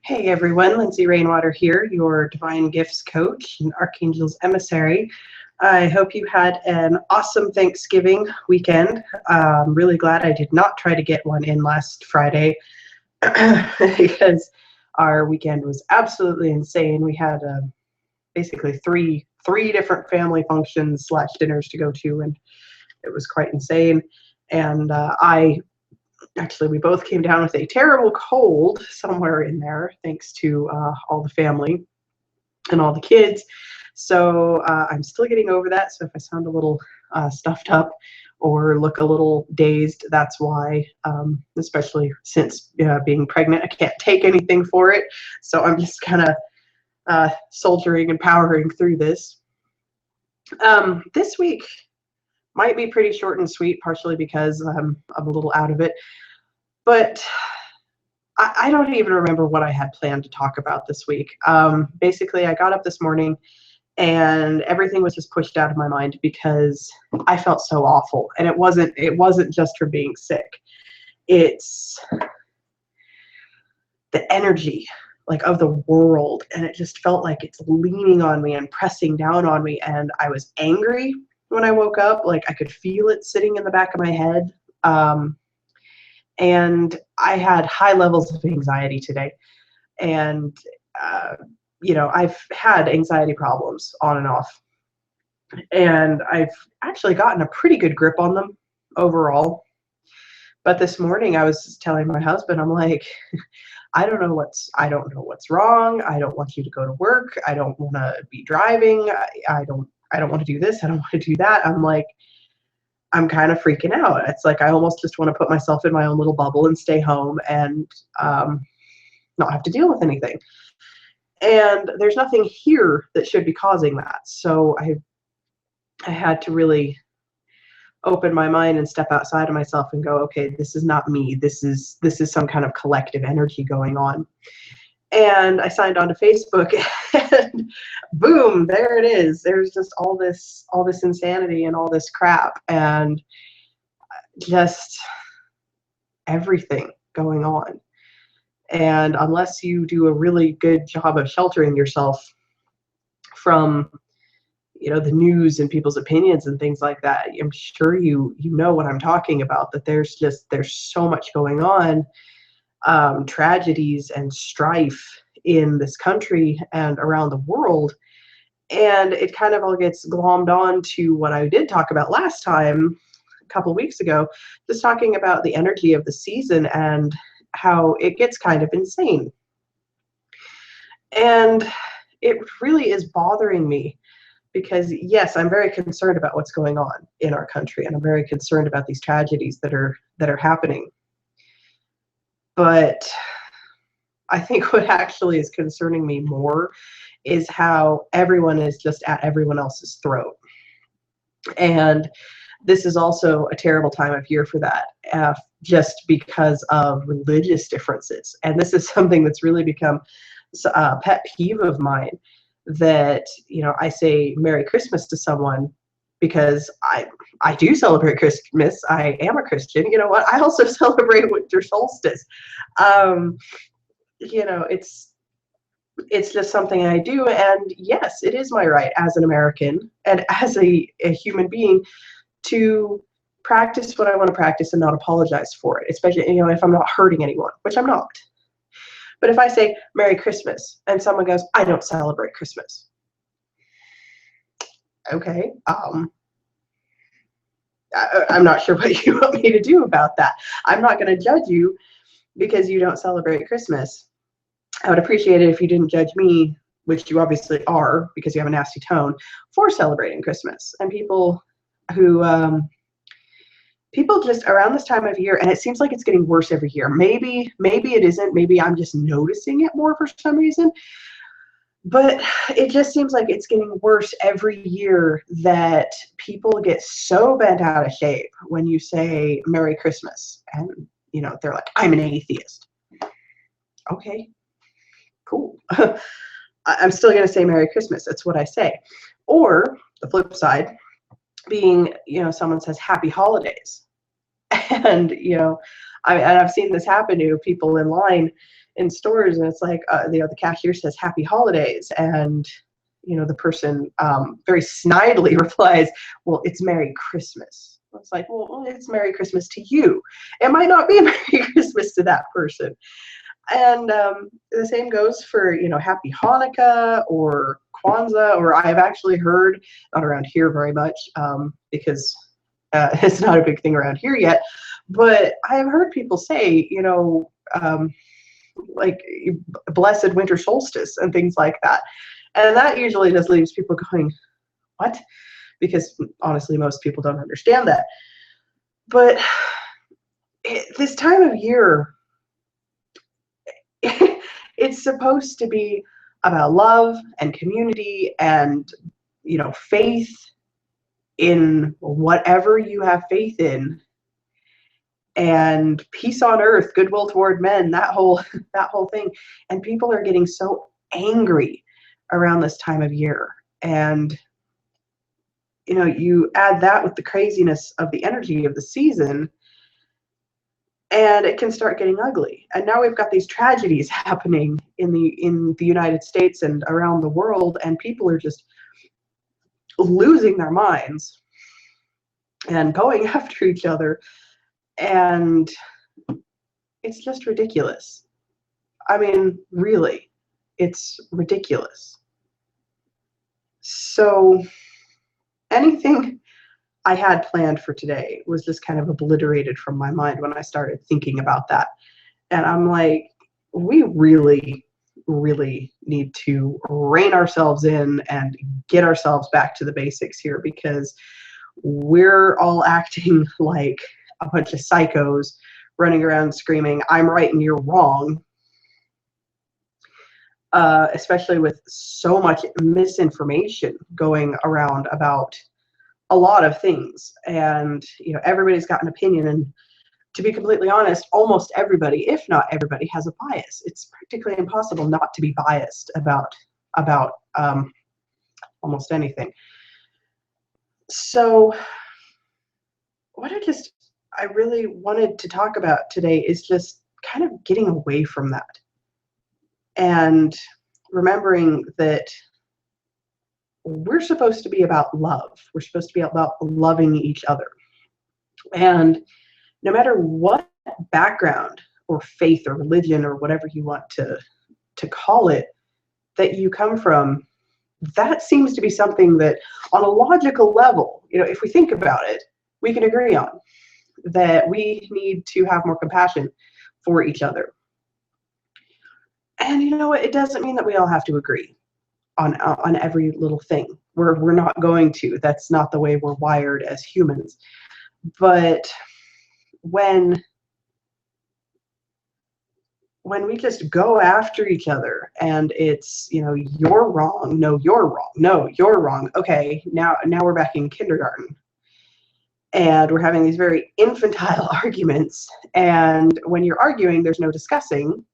Hey everyone, Lindsey Rainwater here, your Divine Gifts Coach and Archangel's Emissary. I hope you had an awesome Thanksgiving weekend. I'm really glad I did not try to get one in last Friday because our weekend was absolutely insane. We had basically three different family functions / dinners to go to, and it was quite insane. And we both came down with a terrible cold somewhere in there, thanks to all the family and all the kids. So I'm still getting over that. So if I sound a little stuffed up or look a little dazed, that's why, especially since being pregnant, I can't take anything for it. So I'm just kind of soldiering and powering through this. This week might be pretty short and sweet, partially because I'm a little out of it. But I don't even remember what I had planned to talk about this week. Basically, I got up this morning and everything was just pushed out of my mind because I felt so awful. And it wasn't just from being sick. It's the energy of the world, and it just felt like it's leaning on me and pressing down on me. And I was angry when I woke up. I could feel it sitting in the back of my head. And I had high levels of anxiety today. And, I've had anxiety problems on and off. And I've actually gotten a pretty good grip on them overall. But this morning I was telling my husband, I'm like, I don't know what's wrong. I don't want you to go to work. I don't want to be driving. I don't want to do this. I don't want to do that. I'm kind of freaking out. It's like I almost just want to put myself in my own little bubble and stay home and not have to deal with anything. And there's nothing here that should be causing that. So I had to really open my mind and step outside of myself and go, okay, this is not me. This is some kind of collective energy going on. And I signed on to Facebook and boom, there it is. There's just all this insanity and all this crap and just everything going on. And unless you do a really good job of sheltering yourself from, the news and people's opinions and things like that, I'm sure you know what I'm talking about, that there's so much going on. Tragedies and strife in this country and around the world, and it kind of all gets glommed on to what I did talk about last time a couple weeks ago, just talking about the energy of the season and how it gets kind of insane. And it really is bothering me because, yes, I'm very concerned about what's going on in our country, and I'm very concerned about these tragedies that are happening. But I think what actually is concerning me more is how everyone is just at everyone else's throat. And this is also a terrible time of year for that, just because of religious differences. And this is something that's really become a pet peeve of mine, that, I say Merry Christmas to someone because I do celebrate Christmas. I am a Christian. You know what? I also celebrate winter solstice. It's just something I do. And yes, it is my right as an American and as a human being to practice what I want to practice and not apologize for it, especially, if I'm not hurting anyone, which I'm not. But if I say Merry Christmas and someone goes, I don't celebrate Christmas. Okay. I'm not sure what you want me to do about that. I'm not going to judge you because you don't celebrate Christmas. I would appreciate it if you didn't judge me, which you obviously are because you have a nasty tone, for celebrating Christmas. And people just around this time of year, and it seems like it's getting worse every year. Maybe it isn't. Maybe I'm just noticing it more for some reason. But it just seems like it's getting worse every year, that people get so bent out of shape when you say Merry Christmas. And, they're like, I'm an atheist. Okay, cool. I'm still going to say Merry Christmas. That's what I say. Or the flip side being, someone says Happy Holidays. And, And I've seen this happen to people in line in stores, and it's like, the cashier says happy holidays, and the person very snidely replies, well, it's Merry Christmas. It's like, well, it's Merry Christmas to you. It might not be Merry Christmas to that person. And the same goes for, Happy Hanukkah or Kwanzaa, or I've actually heard, not around here very much, because it's not a big thing around here yet, but I have heard people say, like blessed winter solstice and things like that. And that usually just leaves people going, what? Because honestly, most people don't understand that. But this time of year, it's supposed to be about love and community and, faith in whatever you have faith in, and peace on earth, goodwill toward men, that whole thing. And people are getting so angry around this time of year. And, you add that with the craziness of the energy of the season, and it can start getting ugly. And now we've got these tragedies happening in the United States and around the world, and people are just losing their minds and going after each other. And it's just ridiculous. I mean, really, it's ridiculous. So anything I had planned for today was just kind of obliterated from my mind when I started thinking about that. And I'm like, we really, really need to rein ourselves in and get ourselves back to the basics here, because we're all acting like a bunch of psychos running around screaming, I'm right and you're wrong. Especially with so much misinformation going around about a lot of things. And, everybody's got an opinion. And to be completely honest, almost everybody, if not everybody, has a bias. It's practically impossible not to be biased about almost anything. So what I really wanted to talk about today is just kind of getting away from that and remembering that we're supposed to be about love. We're supposed to be about loving each other. And no matter what background or faith or religion or whatever you want to call it that you come from, that seems to be something that on a logical level, if we think about it, we can agree on, that we need to have more compassion for each other. And it doesn't mean that we all have to agree on every little thing. We're not going to. That's not the way we're wired as humans. But when we just go after each other and it's, you're wrong, no, you're wrong, no, you're wrong. Okay, now we're back in kindergarten. And we're having these very infantile arguments. And when you're arguing, there's no discussing.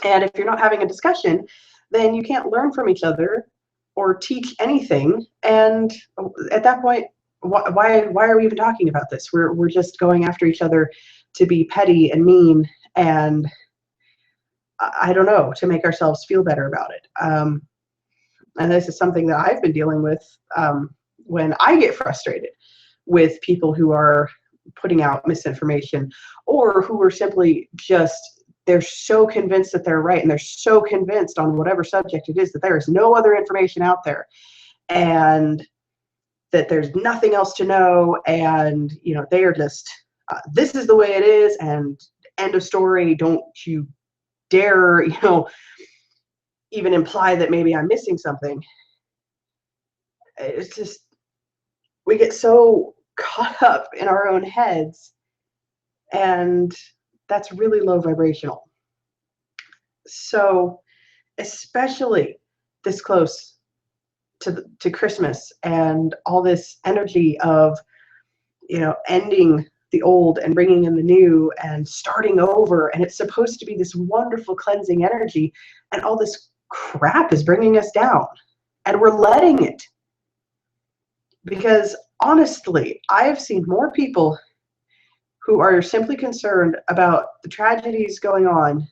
And if you're not having a discussion, then you can't learn from each other or teach anything. And at that point, why are we even talking about this? We're just going after each other to be petty and mean, and I don't know, to make ourselves feel better about it. And this is something that I've been dealing with when I get frustrated with people who are putting out misinformation, or who are simply just, they're so convinced that they're right, and they're so convinced on whatever subject it is that there is no other information out there, and that there's nothing else to know, and they are just this is the way it is, and end of story. Don't you dare even imply that maybe I'm missing something. It's just, we get so caught up in our own heads, and that's really low vibrational. So especially this close to Christmas, and all this energy of ending the old and bringing in the new and starting over, and it's supposed to be this wonderful cleansing energy, and all this crap is bringing us down, and we're letting it. Because honestly, I've seen more people who are simply concerned about the tragedies going on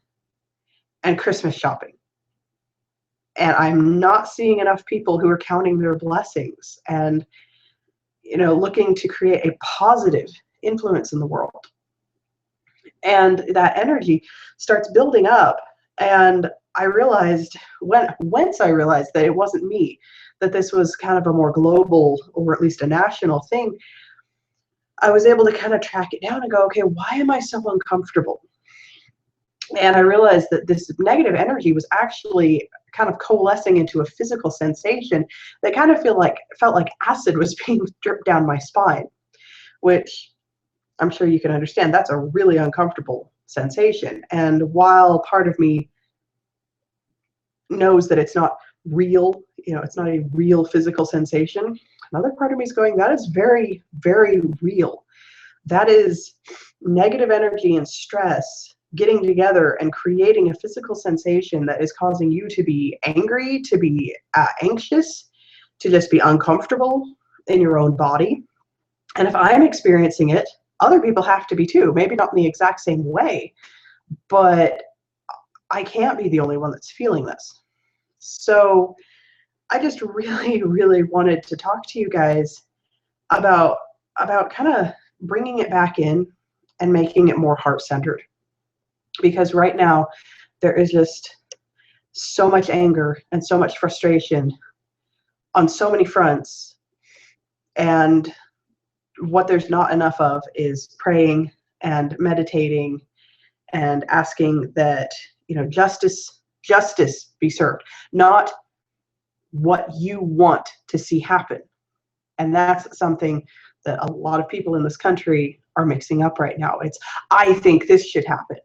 and Christmas shopping. And I'm not seeing enough people who are counting their blessings and, looking to create a positive influence in the world. And that energy starts building up. And I realized once I realized that it wasn't me, that this was kind of a more global or at least a national thing, I was able to kind of track it down and go, okay, why am I so uncomfortable? And I realized that this negative energy was actually kind of coalescing into a physical sensation that kind of felt like acid was being dripped down my spine, which I'm sure you can understand that's a really uncomfortable sensation. And while part of me knows that it's not real, it's not a real physical sensation, another part of me is going, that is very, very real. That is negative energy and stress getting together and creating a physical sensation that is causing you to be angry, to be anxious, to just be uncomfortable in your own body. And if I'm experiencing it, other people have to be too. Maybe not in the exact same way, but I can't be the only one that's feeling this. So I just really, really wanted to talk to you guys about kind of bringing it back in and making it more heart-centered. Because right now there is just so much anger and so much frustration on so many fronts, and what there's not enough of is praying and meditating and asking that justice be served, not what you want to see happen. And that's something that a lot of people in this country are mixing up right now. It's, I think this should happen,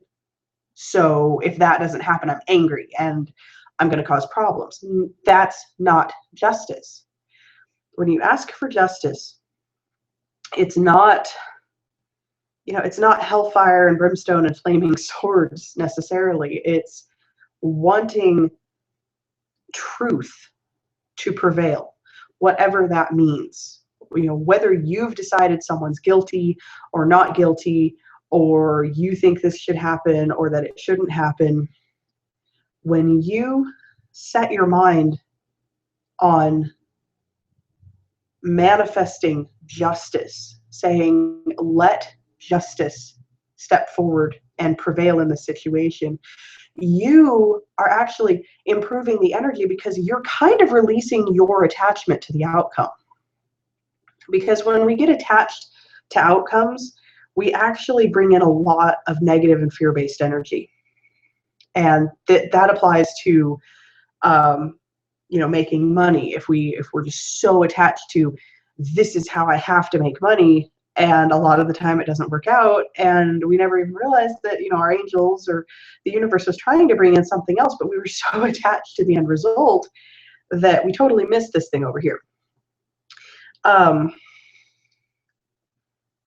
so if that doesn't happen, I'm angry and I'm going to cause problems. That's not justice. When you ask for justice, it's not, it's not hellfire and brimstone and flaming swords necessarily. It's wanting truth to prevail, whatever that means. Whether you've decided someone's guilty or not guilty, or you think this should happen or that it shouldn't happen, when you set your mind on manifesting justice, saying, let justice step forward and prevail in the situation, you are actually improving the energy, because you're kind of releasing your attachment to the outcome. Because when we get attached to outcomes, we actually bring in a lot of negative and fear-based energy. And that applies to, making money. If we're just so attached to, this is how I have to make money, and a lot of the time it doesn't work out, and we never even realized that, our angels or the universe was trying to bring in something else, but we were so attached to the end result that we totally missed this thing over here.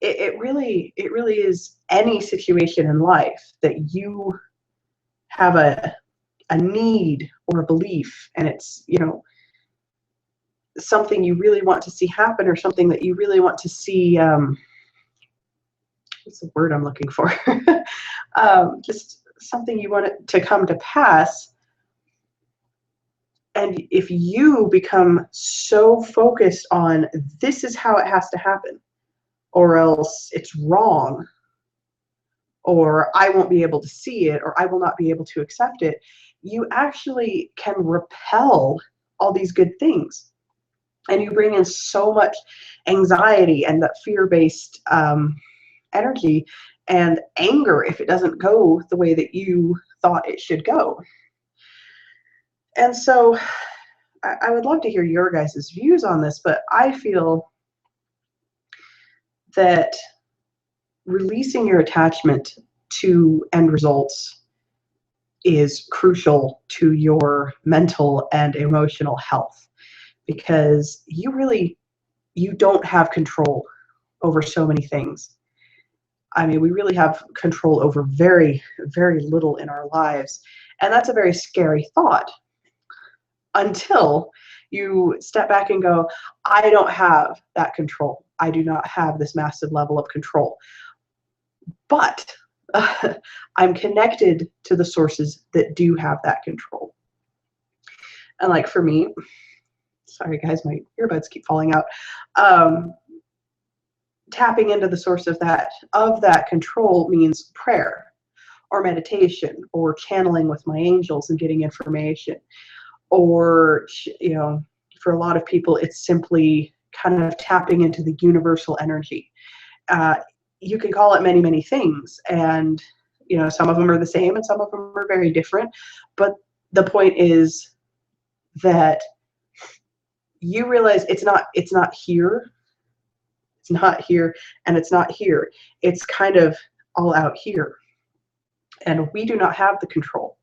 It really is any situation in life that you have a need or a belief, and it's something you really want to see happen, or something that you really want to see, what's the word I'm looking for? Just something you want it to come to pass. And if you become so focused on, this is how it has to happen, or else it's wrong, or I won't be able to see it, or I will not be able to accept it, you actually can repel all these good things. And you bring in so much anxiety and that fear-based energy and anger if it doesn't go the way that you thought it should go. And so I would love to hear your guys' views on this, but I feel that releasing your attachment to end results is crucial to your mental and emotional health, because you don't have control over so many things. I mean, we really have control over very, very little in our lives. And that's a very scary thought, until you step back and go, I don't have that control. I do not have this massive level of control. but I'm connected to the sources that do have that control. And like for me, sorry guys, my earbuds keep falling out. Tapping into the source of that control means prayer or meditation or channeling with my angels and getting information. Or, you know, for a lot of people, it's simply kind of tapping into the universal energy. You can call it many, many things. And, you know, some of them are the same and some of them are very different. But the point is that you realize it's not here. It's not here and it's not here. It's kind of all out here. And we do not have the control.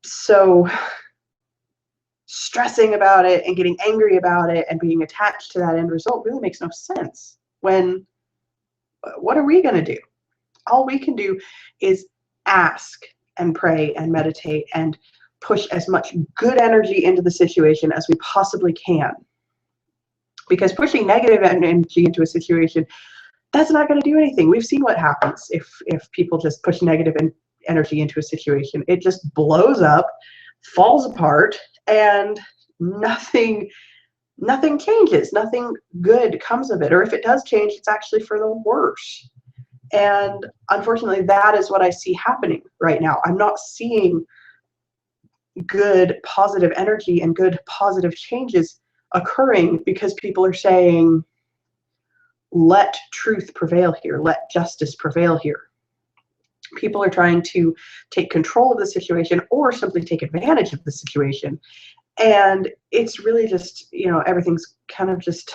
So stressing about it and getting angry about it and being attached to that end result really makes no sense. When, what are we going to do? All we can do is ask and pray and meditate and push as much good energy into the situation as we possibly can. Because pushing negative energy into a situation, that's not going to do anything. We've seen what happens if people just push negative energy into a situation. It just blows up, falls apart, and nothing changes. Nothing good comes of it. Or if it does change, it's actually for the worse. And unfortunately, that is what I see happening right now. I'm not seeing good positive energy and good positive changes occurring because people are saying, let truth prevail here, let justice prevail here. People are trying to take control of the situation or simply take advantage of the situation. And it's really just, you know, everything's kind of just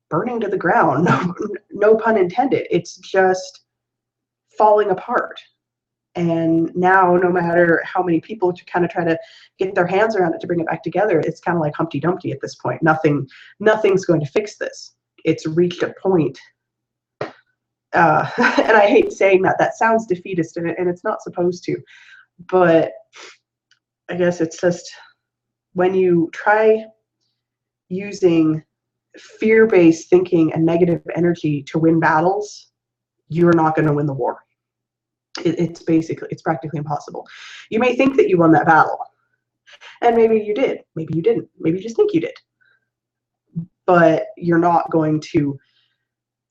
burning to the ground. No pun intended. It's just falling apart. And now, no matter how many people to kind of try to get their hands around it to bring it back together, it's kind of like Humpty Dumpty at this point. Nothing's going to fix this. It's reached a point. And I hate saying that. That sounds defeatist, and it's not supposed to. But I guess it's just when you try using fear-based thinking and negative energy to win battles, you're not going to win the war. It's practically impossible. You may think that you won that battle, and maybe you did, maybe you didn't, maybe you just think you did, but you're not going to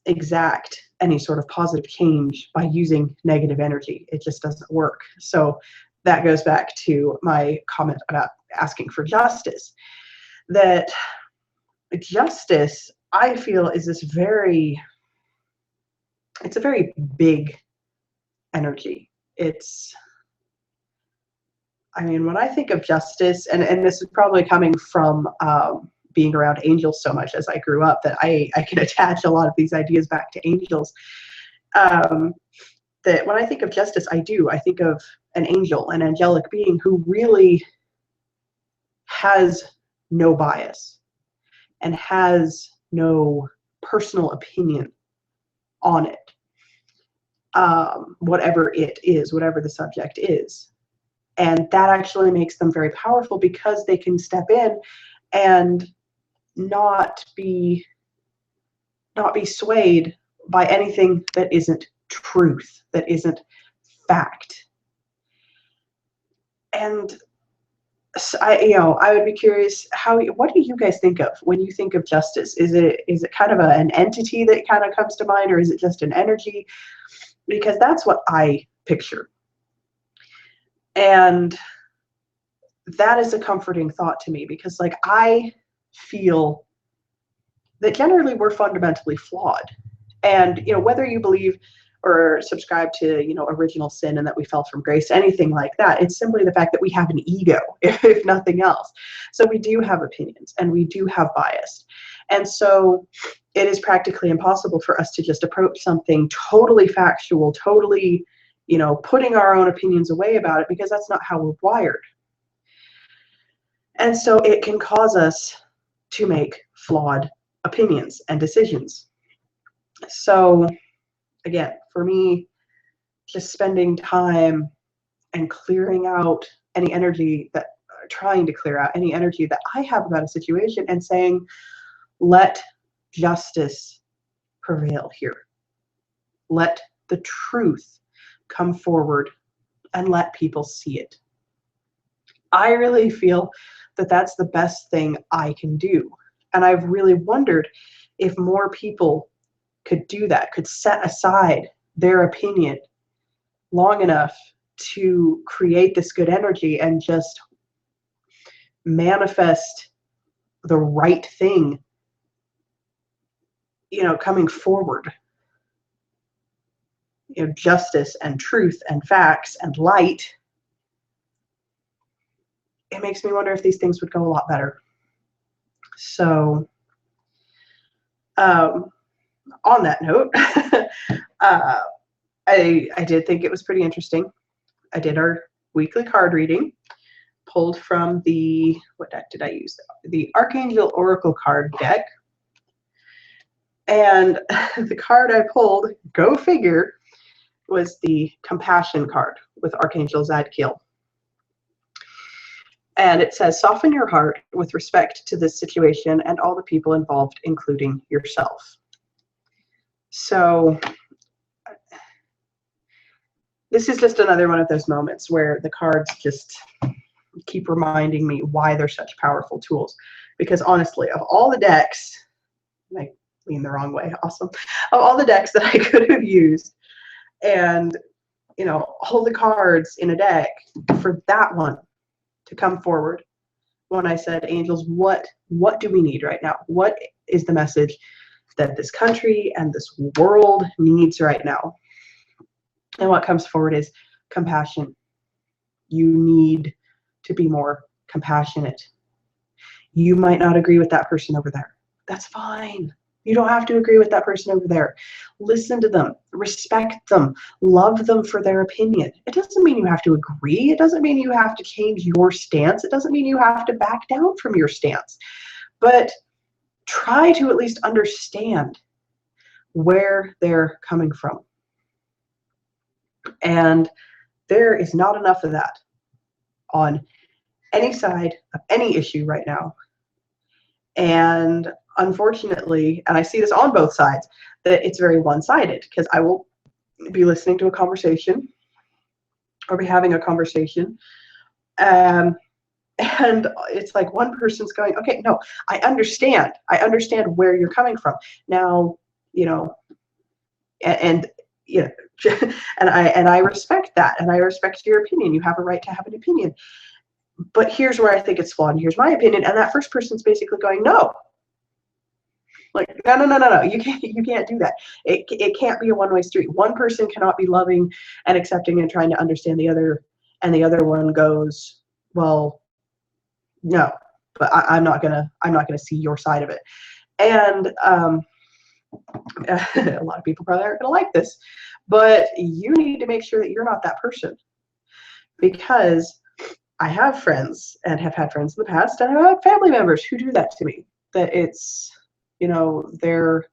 exact any sort of positive change by using negative energy. It just doesn't work. So that goes back to my comment about asking for justice. That justice, I feel, is this it's a very big energy. I mean, when I think of justice, and this is probably coming from being around angels so much as I grew up, that I can attach a lot of these ideas back to angels. That when I think of justice, I think of an angel, an angelic being who really has no bias and has no personal opinion on it. Whatever it is, whatever the subject is. And that actually makes them very powerful because they can step in and not be swayed by anything that isn't truth, that isn't fact. And so I would be curious, what do you guys think of when you think of justice? Is it kind of an entity that kind of comes to mind, or is it just an energy? Because that's what I picture. And that is a comforting thought to me, because like I feel that generally we're fundamentally flawed. And whether you believe or subscribe to original sin and that we fell from grace, anything like that, it's simply the fact that we have an ego, if nothing else. So we do have opinions and we do have bias. And so it is practically impossible for us to just approach something totally factual, totally, putting our own opinions away about it, because that's not how we're wired. And so it can cause us to make flawed opinions and decisions. So again, for me, just spending time and clearing out any energy trying to clear out any energy that I have about a situation and saying, let justice prevail here. Let the truth come forward and let people see it. I really feel that that's the best thing I can do. And I've really wondered if more people could do that, could set aside their opinion long enough to create this good energy and just manifest the right thing, you know, coming forward. You know, justice and truth and facts and light. It makes me wonder if these things would go a lot better. So, on that note, I did think it was pretty interesting. I did our weekly card reading, pulled from the, what deck did I use? The Archangel Oracle card deck. And the card I pulled, go figure, was the Compassion card with Archangel Zadkiel. And it says, soften your heart with respect to this situation and all the people involved, including yourself. So this is just another one of those moments where the cards just keep reminding me why they're such powerful tools. Because honestly, of all the decks, I lean the wrong way, awesome. Of all the decks that I could have used, and you know, all the cards in a deck, for that one to come forward when I said, angels, what do we need right now? What is the message that this country and this world needs right now? And what comes forward is compassion. You need to be more compassionate. You might not agree with that person over there. That's fine. You don't have to agree with that person over there. Listen to them, respect them, love them for their opinion. It doesn't mean you have to agree. It doesn't mean you have to change your stance. It doesn't mean you have to back down from your stance. But try to at least understand where they're coming from. And there is not enough of that on any side of any issue right now. And unfortunately, and I see this on both sides, that it's very one-sided, because I will be listening to a conversation or be having a conversation, and it's like one person's going, okay, no, I understand where you're coming from now, you know, and you know, and I respect that, and I respect your opinion. You have a right to have an opinion, but here's where I think it's flawed, and here's my opinion. And that first person's basically going, no, like, no, you can't do that. It can't be a one-way street. One person cannot be loving and accepting and trying to understand the other, and the other one goes, well, no, but I'm not gonna see your side of it. And a lot of people probably aren't gonna like this, but you need to make sure that you're not that person, because I have friends and have had friends in the past, and I have family members who do that to me. That it's, you know, they're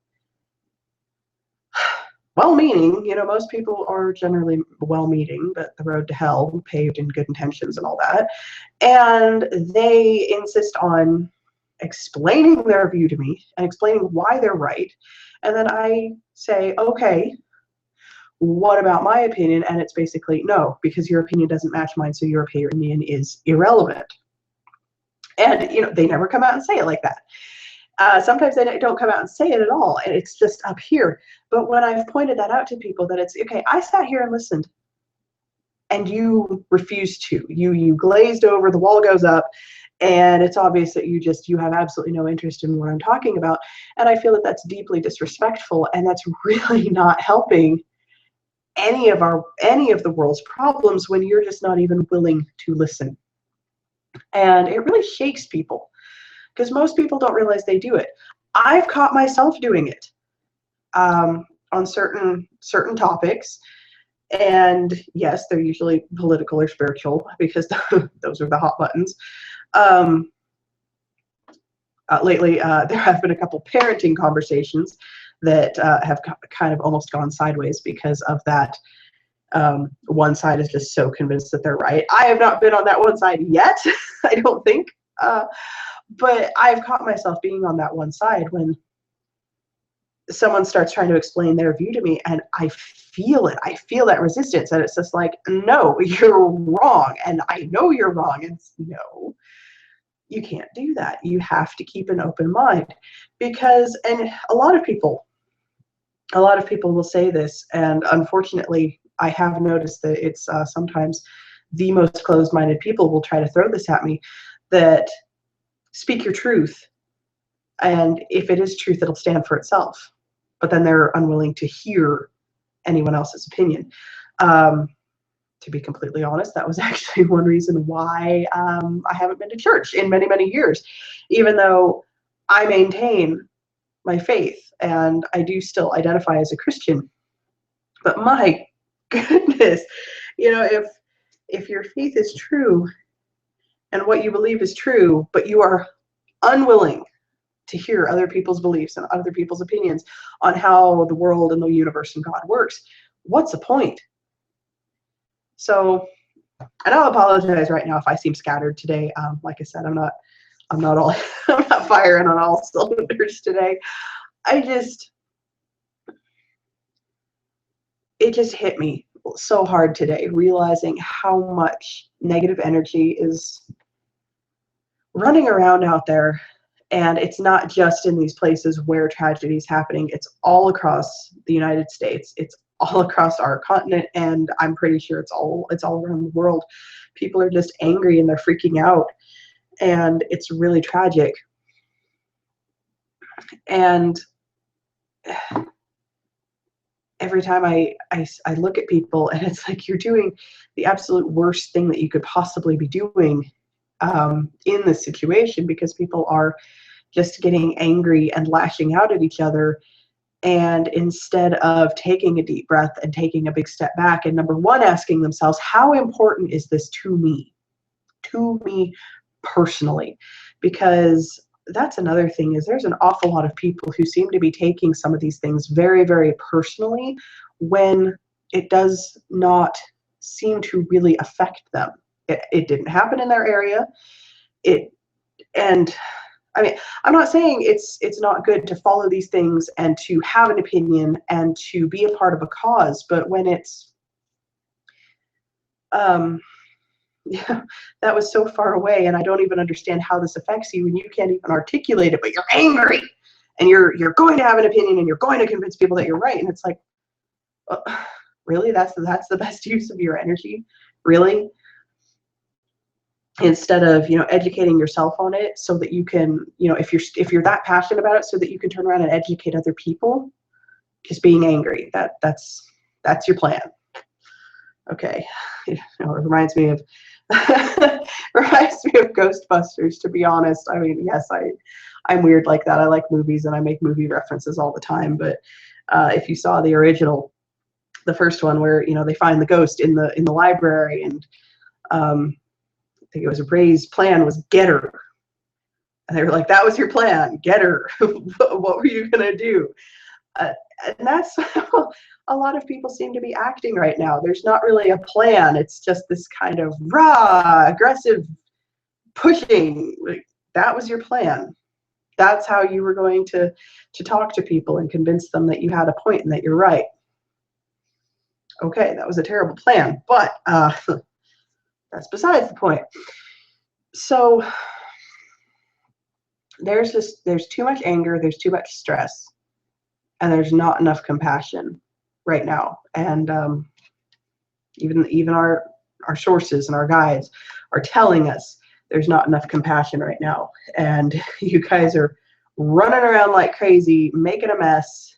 well-meaning. You know, most people are generally well-meaning, but the road to hell paved in good intentions and all that. And they insist on explaining their view to me and explaining why they're right. And then I say, okay, what about my opinion? And it's basically, no, because your opinion doesn't match mine, so your opinion is irrelevant. And, you know, they never come out and say it like that. Sometimes they don't come out and say it at all, and it's just up here. But when I've pointed that out to people, that it's, okay, I sat here and listened, and you refused to. You glazed over, the wall goes up, and it's obvious that you have absolutely no interest in what I'm talking about. And I feel that that's deeply disrespectful, and that's really not helping any of the world's problems when you're just not even willing to listen. And it really shakes people, because most people don't realize they do it. I've caught myself doing it on certain topics, and yes, they're usually political or spiritual, because those are the hot buttons. Lately, there have been a couple parenting conversations that have kind of almost gone sideways because of that. One side is just so convinced that they're right. I have not been on that one side yet, I don't think. But I've caught myself being on that one side when someone starts trying to explain their view to me, and I feel it. I feel that resistance, and it's just like, no, you're wrong, and I know you're wrong. And no, you can't do that. You have to keep an open mind, because, and a lot of people will say this, and unfortunately, I have noticed that it's sometimes the most closed-minded people will try to throw this at me, that speak your truth, and if it is truth, it'll stand for itself. But then they're unwilling to hear anyone else's opinion. To be completely honest, that was actually one reason why I haven't been to church in many, many years, even though I maintain my faith and I do still identify as a Christian. But my goodness, you know, if your faith is true and what you believe is true, but you are unwilling to hear other people's beliefs and other people's opinions on how the world and the universe and God works, what's the point? So, and I'll apologize right now if I seem scattered today. Like I said, I'm not I'm not firing on all cylinders today. It just hit me so hard today, realizing how much negative energy is running around out there. And it's not just in these places where tragedy is happening. It's all across the United States. It's all across our continent, and I'm pretty sure it's all around the world. People are just angry and they're freaking out, and it's really tragic. And every time I look at people, and it's like, you're doing the absolute worst thing that you could possibly be doing in this situation, because people are just getting angry and lashing out at each other. And instead of taking a deep breath and taking a big step back, and number one, asking themselves, how important is this to me personally? Because that's another thing, is there's an awful lot of people who seem to be taking some of these things very, very personally, when it does not seem to really affect them. It didn't happen in their area. And I mean, I'm not saying it's not good to follow these things and to have an opinion and to be a part of a cause, but when it's yeah, that was so far away, and I don't even understand how this affects you, and you can't even articulate it, but you're angry, and you're going to have an opinion, and you're going to convince people that you're right. And it's like, really, that's the best use of your energy, really? Instead of, you know, educating yourself on it so that you can, you know, if you're that passionate about it, so that you can turn around and educate other people, just being angry, that's your plan. Okay. You know, it reminds me of Ghostbusters, to be honest. I mean, yes, I'm weird like that. I like movies and I make movie references all the time, but if you saw the original, the first one, where, you know, they find the ghost in the library, and I think it was Ray's plan was get her. And they were like, that was your plan, get her. What were you going to do? And that's how a lot of people seem to be acting right now. There's not really a plan. It's just this kind of raw, aggressive pushing. Like, that was your plan. That's how you were going to talk to people and convince them that you had a point and that you're right. Okay, that was a terrible plan, but that's besides the point. So there's too much anger, there's too much stress, and there's not enough compassion right now. And even our sources and our guides are telling us there's not enough compassion right now. And you guys are running around like crazy, making a mess,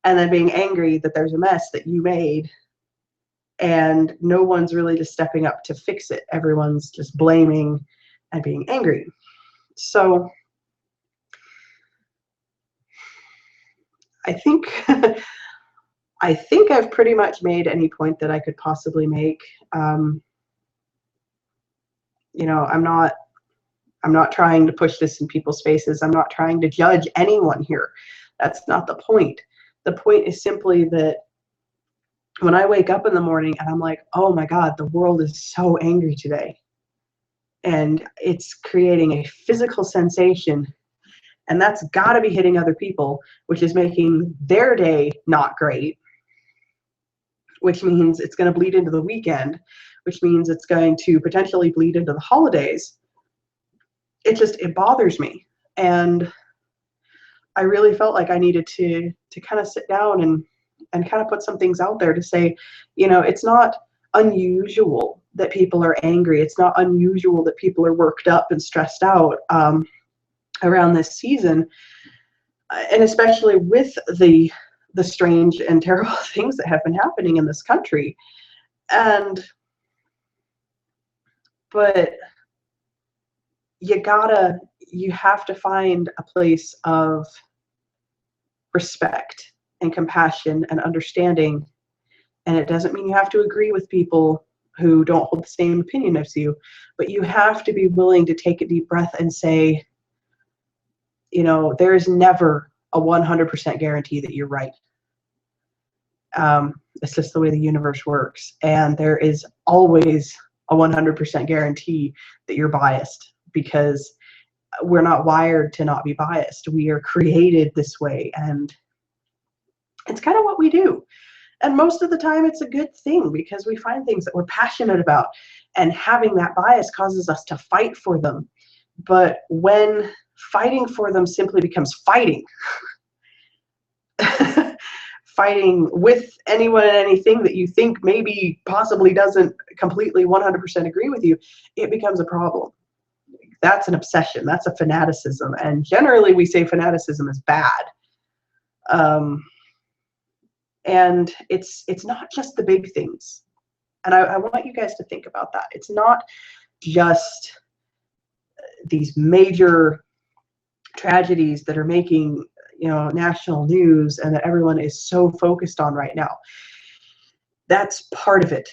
and then being angry that there's a mess that you made. And no one's really just stepping up to fix it. Everyone's just blaming and being angry. So I think I've pretty much made any point that I could possibly make. You know, I'm not trying to push this in people's faces. I'm not trying to judge anyone here. That's not the point. The point is simply that when I wake up in the morning and I'm like, oh my God, the world is so angry today, and it's creating a physical sensation And that's got to be hitting other people, which is making their day not great, which means it's going to bleed into the weekend, which means it's going to potentially bleed into the holidays. It bothers me. And I really felt like I needed to kind of sit down and kind of put some things out there to say, it's not unusual that people are angry. It's not unusual that people are worked up and stressed out around this season, and especially with the strange and terrible things that have been happening in this country. But you have to find a place of respect and compassion and understanding. And it doesn't mean you have to agree with people who don't hold the same opinion as you, but you have to be willing to take a deep breath and say, there is never a 100% guarantee that you're right. It's just the way the universe works. And there is always a 100% guarantee that you're biased, because we're not wired to not be biased. We are created this way, and it's kind of what we do. And most of the time it's a good thing, because we find things that we're passionate about, and having that bias causes us to fight for them. But when fighting for them simply becomes fighting, fighting with anyone and anything that you think maybe possibly doesn't completely 100% agree with you, it becomes a problem. That's an obsession. That's a fanaticism. And generally we say fanaticism is bad. And it's not just the big things. And I want you guys to think about that. It's not just these major tragedies that are making national news and that everyone is so focused on right now. That's part of it.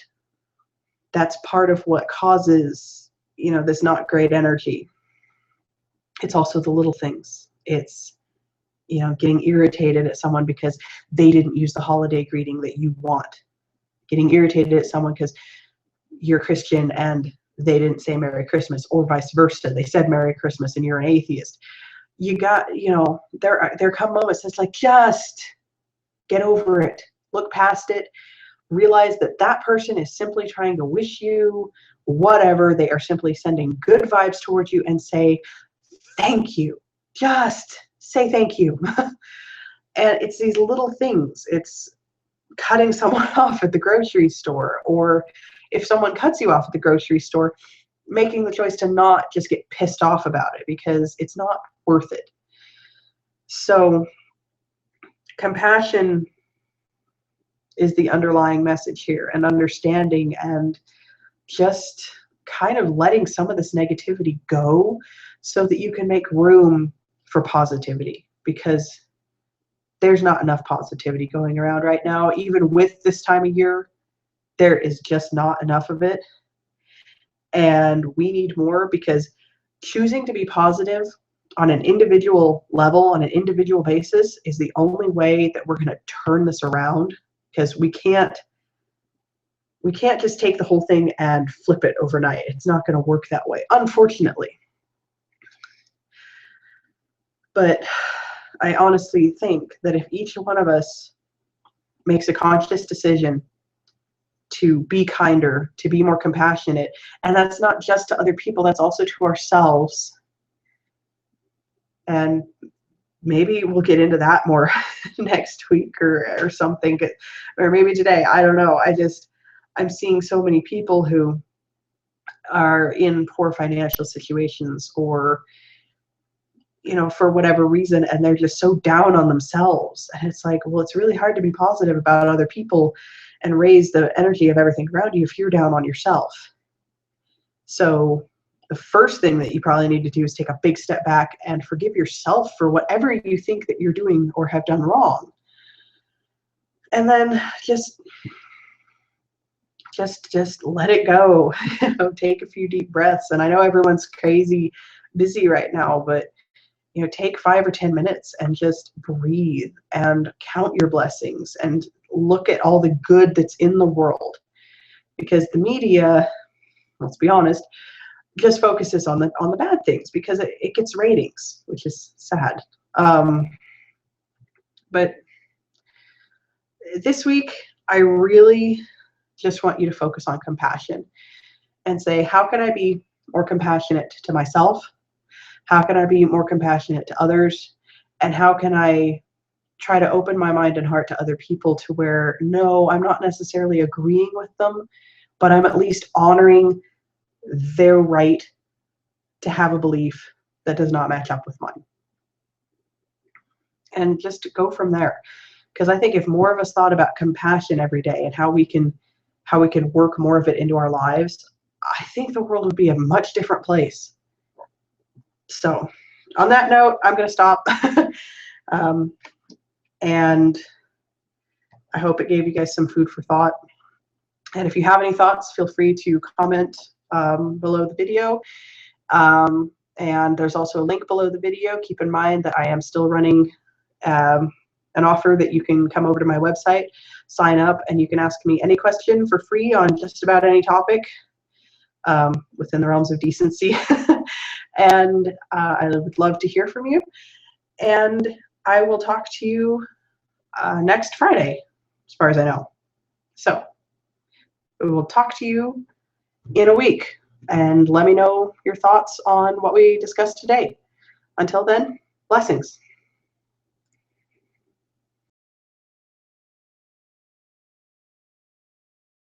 That's part of what causes this not great energy. It's also the little things. It's getting irritated at someone because they didn't use the holiday greeting that you want. Getting irritated at someone because you're Christian and they didn't say Merry Christmas, or vice versa. They said Merry Christmas and you're an atheist. You got, there come moments it's like, just get over it. Look past it. Realize that that person is simply trying to wish you whatever. They are simply sending good vibes towards you, and say thank you. Just say thank you. And it's these little things. It's cutting someone off at the grocery store, or if someone cuts you off at the grocery store, making the choice to not just get pissed off about it, because it's not worth it. So compassion is the underlying message here, and understanding, and just kind of letting some of this negativity go so that you can make room for positivity, because there's not enough positivity going around right now. Even with this time of year, there is just not enough of it. And we need more, because choosing to be positive on an individual level, on an individual basis, is the only way that we're going to turn this around. Because we can't just take the whole thing and flip it overnight. It's not going to work that way, unfortunately. But I honestly think that if each one of us makes a conscious decision to be kinder, to be more compassionate, and that's not just to other people, that's also to ourselves. And maybe we'll get into that more next week or something, or maybe today. I don't know. I'm seeing so many people who are in poor financial situations, or for whatever reason, and they're just so down on themselves. And it's like, well, it's really hard to be positive about other people and raise the energy of everything around you if you're down on yourself. So the first thing that you probably need to do is take a big step back and forgive yourself for whatever you think that you're doing or have done wrong. And then just let it go. Take a few deep breaths. And I know everyone's crazy busy right now, but take 5 or 10 minutes and just breathe and count your blessings and look at all the good that's in the world. Because the media, let's be honest, just focuses on the bad things because it gets ratings, which is sad. But this week, I really just want you to focus on compassion and say, how can I be more compassionate to myself? How can I be more compassionate to others? And how can I try to open my mind and heart to other people to where, no, I'm not necessarily agreeing with them, but I'm at least honoring their right to have a belief that does not match up with mine. And just to go from there. Because I think if more of us thought about compassion every day and how we can work more of it into our lives, I think the world would be a much different place. So on that note, I'm going to stop. And I hope it gave you guys some food for thought. And if you have any thoughts, feel free to comment below the video. And there's also a link below the video. Keep in mind that I am still running an offer that you can come over to my website, sign up, and you can ask me any question for free on just about any topic within the realms of decency. And I would love to hear from you. And I will talk to you next Friday, as far as I know. So we will talk to you in a week, and let me know your thoughts on what we discussed today. Until then, blessings.